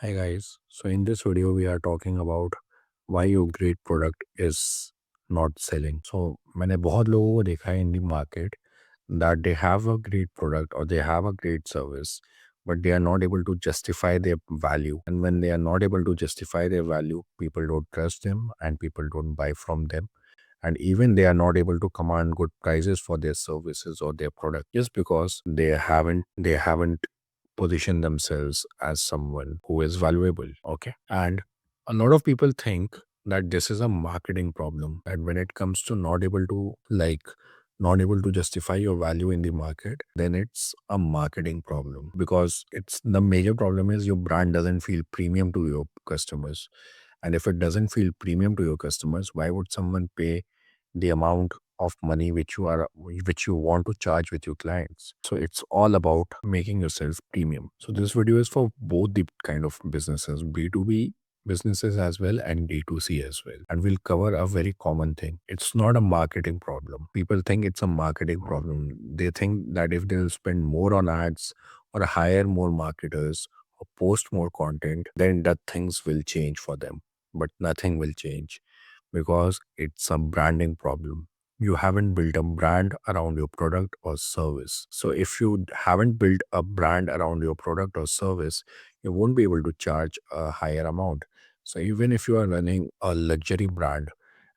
Hi guys. So in this video we are talking about why your great product is not selling. So मैंने बहुत लोगों को देखा है in the market that they have a great product or they have a great service but they are not able to justify their value, and when they are not able to justify their value, people don't trust them and people don't buy from them, and even they are not able to command good prices for their services or their product just because they haven't position themselves as someone who is valuable. Okay. And a lot of people think that this is a marketing problem, that when it comes to not able to justify your value in the market, then it's a marketing problem, because it's the major problem is your brand doesn't feel premium to your customers. And if it doesn't feel premium to your customers, why would someone pay the amount of money which you want to charge with your clients? So it's all about making yourself premium. So this video is for both the kind of businesses, B2B businesses as well and D2C as well, and we'll cover a very common thing. It's not a marketing problem. People think it's a marketing problem. They think that if they'll spend more on ads or hire more marketers or post more content, then that things will change for them. But nothing will change, because it's a branding problem. You haven't built a brand around your product or service. So if you haven't built a brand around your product or service, you won't be able to charge a higher amount. So even if you are running a luxury brand,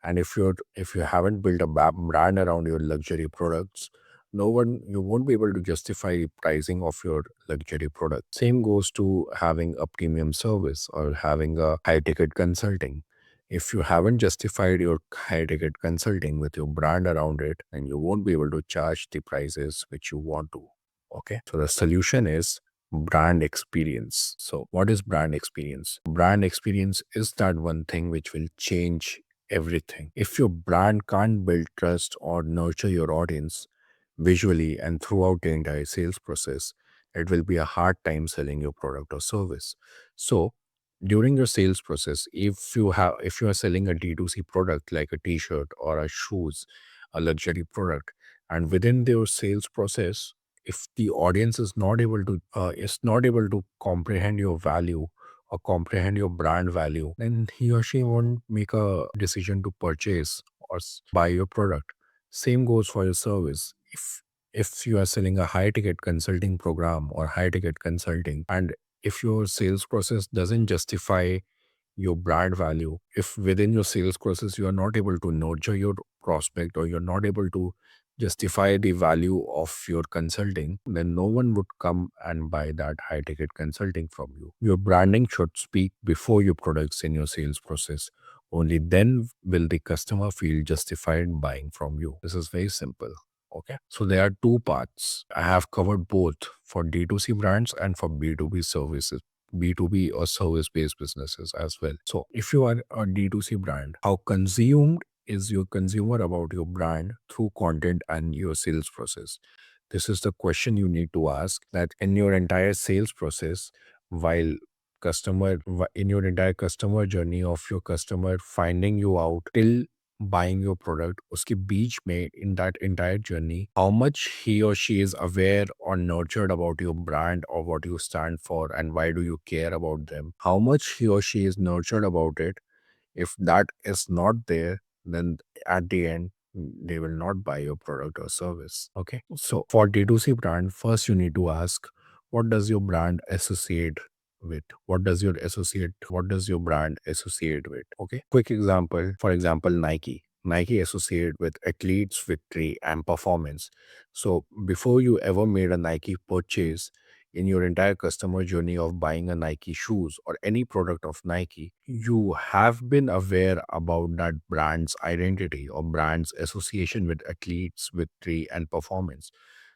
and if you haven't built a brand around your luxury products, you won't be able to justify pricing of your luxury product. Same goes to having a premium service or having a high ticket consulting. If you haven't justified your high ticket consulting with your brand around it, then you won't be able to charge the prices which you want to. Okay. So the solution is brand experience. So what is brand experience? Brand experience is that one thing which will change everything. If your brand can't build trust or nurture your audience visually and throughout the entire sales process, it will be a hard time selling your product or service. So during your sales process, if you are selling a D2C product like a t-shirt or a shoes, a luxury product, and within your sales process, if the audience is not able to comprehend your value or comprehend your brand value, then he or she won't make a decision to purchase or buy your product. Same goes for your service. If you are selling a high ticket consulting program or high ticket consulting, and if your sales process doesn't justify your brand value, if within your sales process you are not able to nurture your prospect or you're not able to justify the value of your consulting, then no one would come and buy that high ticket consulting from you. Your branding should speak before your products in your sales process. Only then will the customer feel justified buying from you. This is very simple. Okay. So there are two parts. I have covered both for D2C brands and for B2B services. B2B or service based businesses as well. So, if you are a D2C brand, how consumed is your consumer about your brand through content and your sales process? This is the question you need to ask, that in your entire sales process, while in your entire customer journey of your customer finding you out till buying your product, uske beach mein, in that entire journey, how much he or she is aware or nurtured about your brand or what you stand for and why do you care about them, how much he or she is nurtured about it. If that is not there, then at the end, they will not buy your product or service. Okay. So for D2C brand, first you need to ask, what does your brand associate with? What does your brand associate with? Okay. Quick example, for example, Nike. Nike associated with athletes, victory, and performance. So before you ever made a Nike purchase, in your entire customer journey of buying a Nike shoes or any product of Nike, you have been aware about that brand's identity or brand's association with athletes, victory, and performance.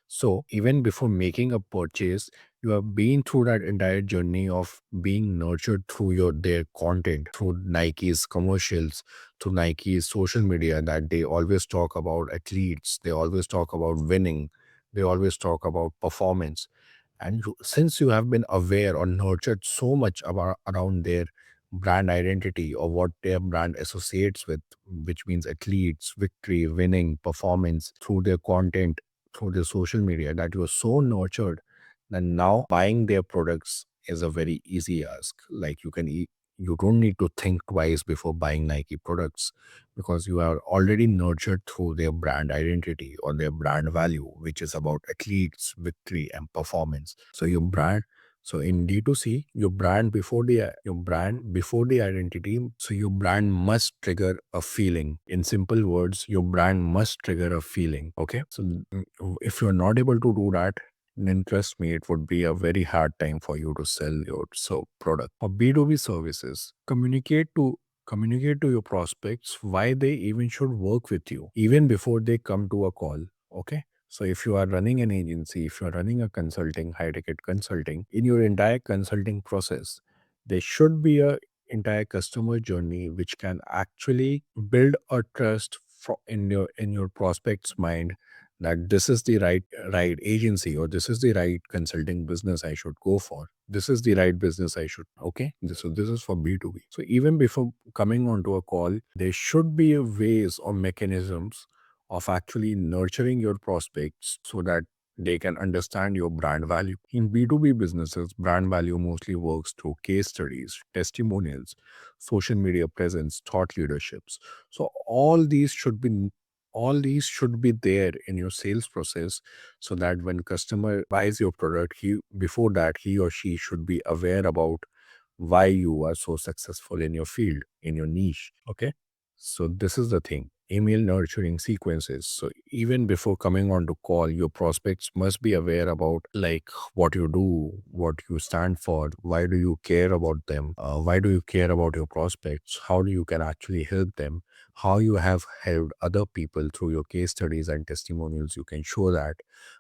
So even before making a purchase, you have been through that entire journey of being nurtured through their content, through Nike's commercials, through Nike's social media, that they always talk about athletes, they always talk about winning, they always talk about performance. And since you have been aware or nurtured so much about around their brand identity or what their brand associates with, which means athletes, victory, winning, performance, through their content, through their social media, that you are so nurtured, then now buying their products is a very easy ask. Like you don't need to think twice before buying Nike products, because you are already nurtured through their brand identity or their brand value, which is about athletes, victory, and performance. So your brand. So in D2C, your brand before the identity. So your brand must trigger a feeling. In simple words, your brand must trigger a feeling. Okay. So if you're not able to do that, then trust me, it would be a very hard time for you to sell your product. For B2B services, communicate to your prospects why they even should work with you, even before they come to a call. Okay. So if you are running an agency, if you are running a consulting, high ticket consulting, in your entire consulting process, there should be a entire customer journey which can actually build a trust in your prospect's mind, that this is the right agency, or this is the right consulting business I should go for. This is the right business I should. Okay. So this is for B2B. So even before coming onto a call, there should be a ways or mechanisms of actually nurturing your prospects so that they can understand your brand value. In B2B businesses, brand value mostly works through case studies, testimonials, social media presence, thought leaderships. So all these should be there in your sales process, so that when customer buys your product, he before that he or she should be aware about why you are so successful in your field, in your niche. Okay. So this is the thing. Email nurturing sequences. So even before coming on to call, your prospects must be aware about like what you do, what you stand for, why do you care about them, why do you care about your prospects, how do you can actually help them, how you have helped other people through your case studies and testimonials. You can show that,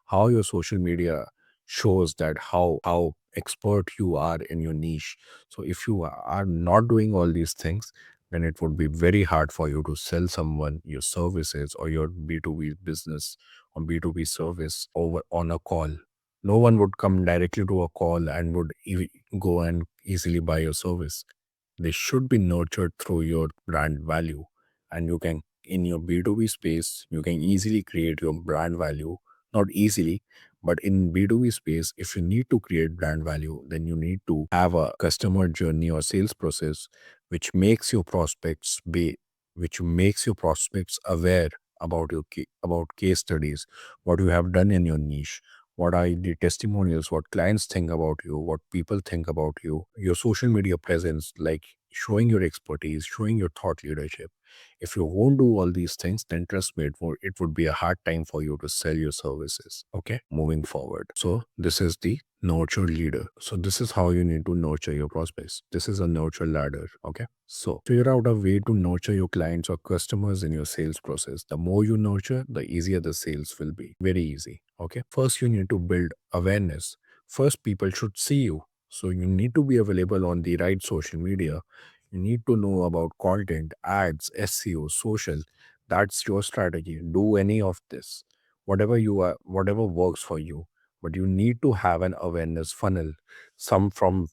how your social media shows that how expert you are in your niche. So if you are not doing all these things, then it would be very hard for you to sell someone your services or your B2B business or B2B service over on a call. No one would come directly to a call and would go and easily buy your service. They should be nurtured through your brand value. And you can, in your B2B space, you can easily create your brand value. Not easily, but in B2B space, if you need to create brand value, then you need to have a customer journey or sales process which makes your prospects aware about about case studies, what you have done in your niche, what are the testimonials, what clients think about you, what people think about you, your social media presence, like showing your expertise, showing your thought leadership. If you won't do all these things, then trust me, it would be a hard time for you to sell your services. Okay, moving forward. So this is the nurture leader. So this is how you need to nurture your prospects. This is a nurture ladder. Okay. So figure out a way to nurture your clients or customers in your sales process. The more you nurture, the easier the sales will be. Very easy. Okay. First, you need to build awareness. First, people should see you. So you need to be available on the right social media. You need to know about content, ads, SEO, social. That's your strategy. Do any of this. Whatever works for you. But you need to have an awareness funnel, some from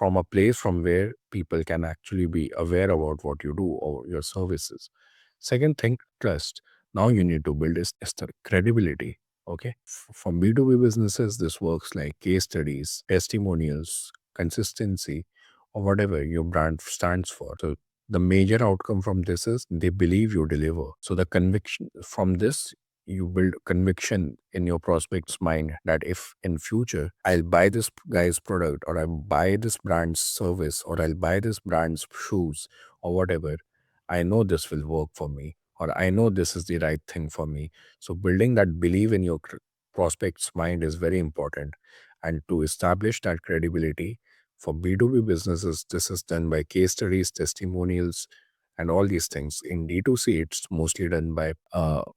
a place from where people can actually be aware about what you do or your services. Second thing, trust. Now you need to build is the credibility. Okay. For B2B businesses, this works like case studies, testimonials, consistency, or whatever your brand stands for. So the major outcome from this is they believe you deliver. So the conviction from this, you build conviction in your prospect's mind that if in future I'll buy this guy's product, or I'll buy this brand's service, or I'll buy this brand's shoes or whatever, I know this will work for me, or I know this is the right thing for me. So building that belief in your prospect's mind is very important. And to establish that credibility for B2B businesses, this is done by case studies, testimonials, and all these things. In D2C, it's mostly done by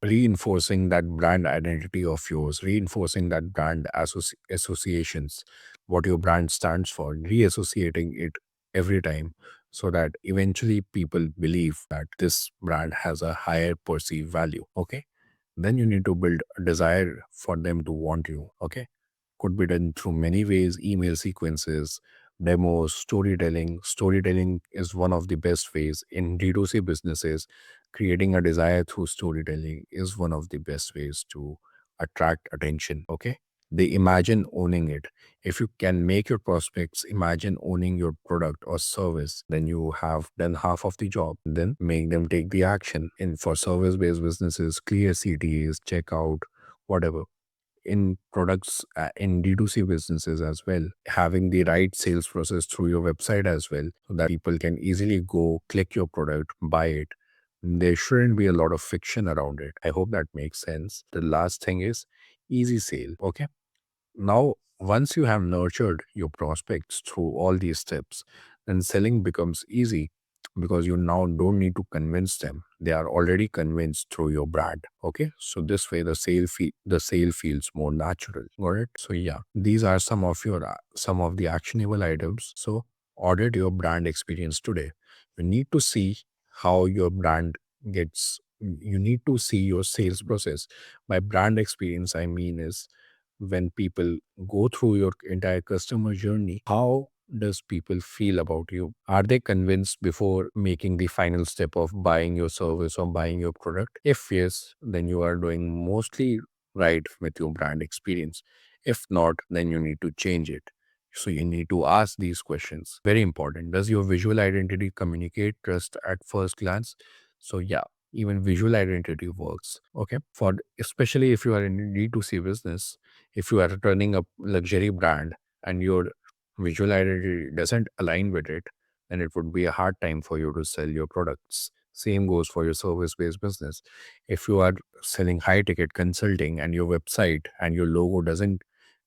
reinforcing that brand identity of yours, reinforcing that brand associations, what your brand stands for, reassociating it every time, so that eventually people believe that this brand has a higher perceived value. Okay. Then you need to build a desire for them to want you. Okay. Could be done through many ways: email sequences, demos, storytelling. Storytelling is one of the best ways in D2C businesses. Creating a desire through storytelling is one of the best ways to attract attention. Okay. They imagine owning it. If you can make your prospects imagine owning your product or service, then you have done half of the job. Then make them take the action. And for service-based businesses, clear CTAs, checkout, whatever. In products, in D2C businesses as well, having the right sales process through your website as well, so that people can easily go click your product, buy it. There shouldn't be a lot of fiction around it. I hope that makes sense. The last thing is easy sale. Okay. Now, once you have nurtured your prospects through all these steps, then selling becomes easy because you now don't need to convince them. They are already convinced through your brand. Okay, so this way the sale feels more natural. Got it? So yeah, these are some of the actionable items. So audit your brand experience today. You need to see how your brand gets. You need to see your sales process. By brand experience, I mean is when people go through your entire customer journey, how does people feel about you? Are they convinced before making the final step of buying your service or buying your product? If yes, then you are doing mostly right with your brand experience. If not, then you need to change it. So you need to ask these questions. Very important. Does your visual identity communicate trust at first glance? So yeah, even visual identity works. Okay. For especially if you are in a D2C business, if you are running a luxury brand and your visual identity doesn't align with it, then it would be a hard time for you to sell your products. Same goes for your service based business. If you are selling high ticket consulting and your website and your logo doesn't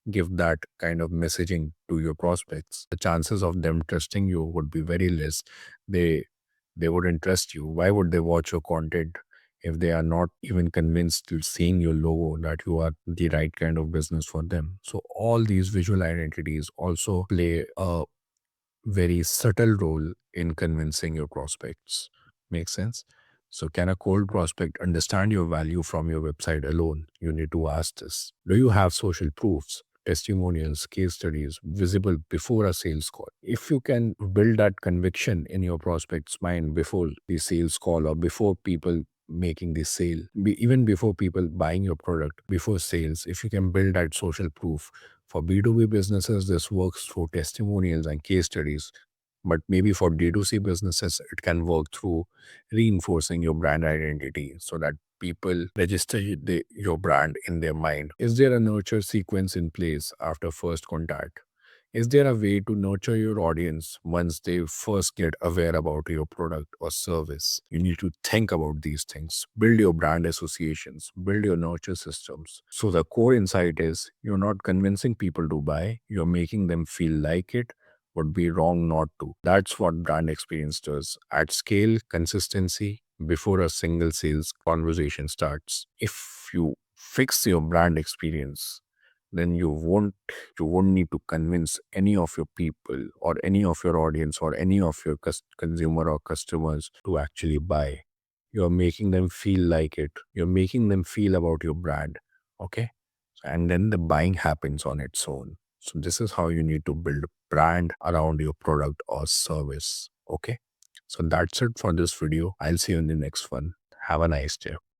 give that kind of messaging to your prospects, the chances of them trusting you would be very less. They wouldn't trust you. Why would they watch your content if they are not even convinced to seeing your logo that you are the right kind of business for them? So all these visual identities also play a very subtle role in convincing your prospects. Makes sense? So, can a cold prospect understand your value from your website alone? You need to ask this. Do you have social proofs, testimonials, case studies visible before a sales call? If you can build that conviction in your prospect's mind before the sales call or before people making the sale, even before people buying your product, before sales, if you can build that social proof, for B2B businesses, this works through testimonials and case studies. But maybe for D2C businesses, it can work through reinforcing your brand identity so that people register your brand in their mind. Is there a nurture sequence in place after first contact? Is there a way to nurture your audience once they first get aware about your product or service? You need to think about these things. Build your brand associations, build your nurture systems. So the core insight is you're not convincing people to buy, you're making them feel like it would be wrong not to. That's what brand experience does. At scale, consistency before a single sales conversation starts. If you fix your brand experience, then you won't need to convince any of your people or any of your audience or any of your consumer or customers to actually buy. You're making them feel like it. You're making them feel about your brand. Okay. And then the buying happens on its own. So this is how you need to build a brand around your product or service. Okay. So that's it for this video. I'll see you in the next one. Have a nice day.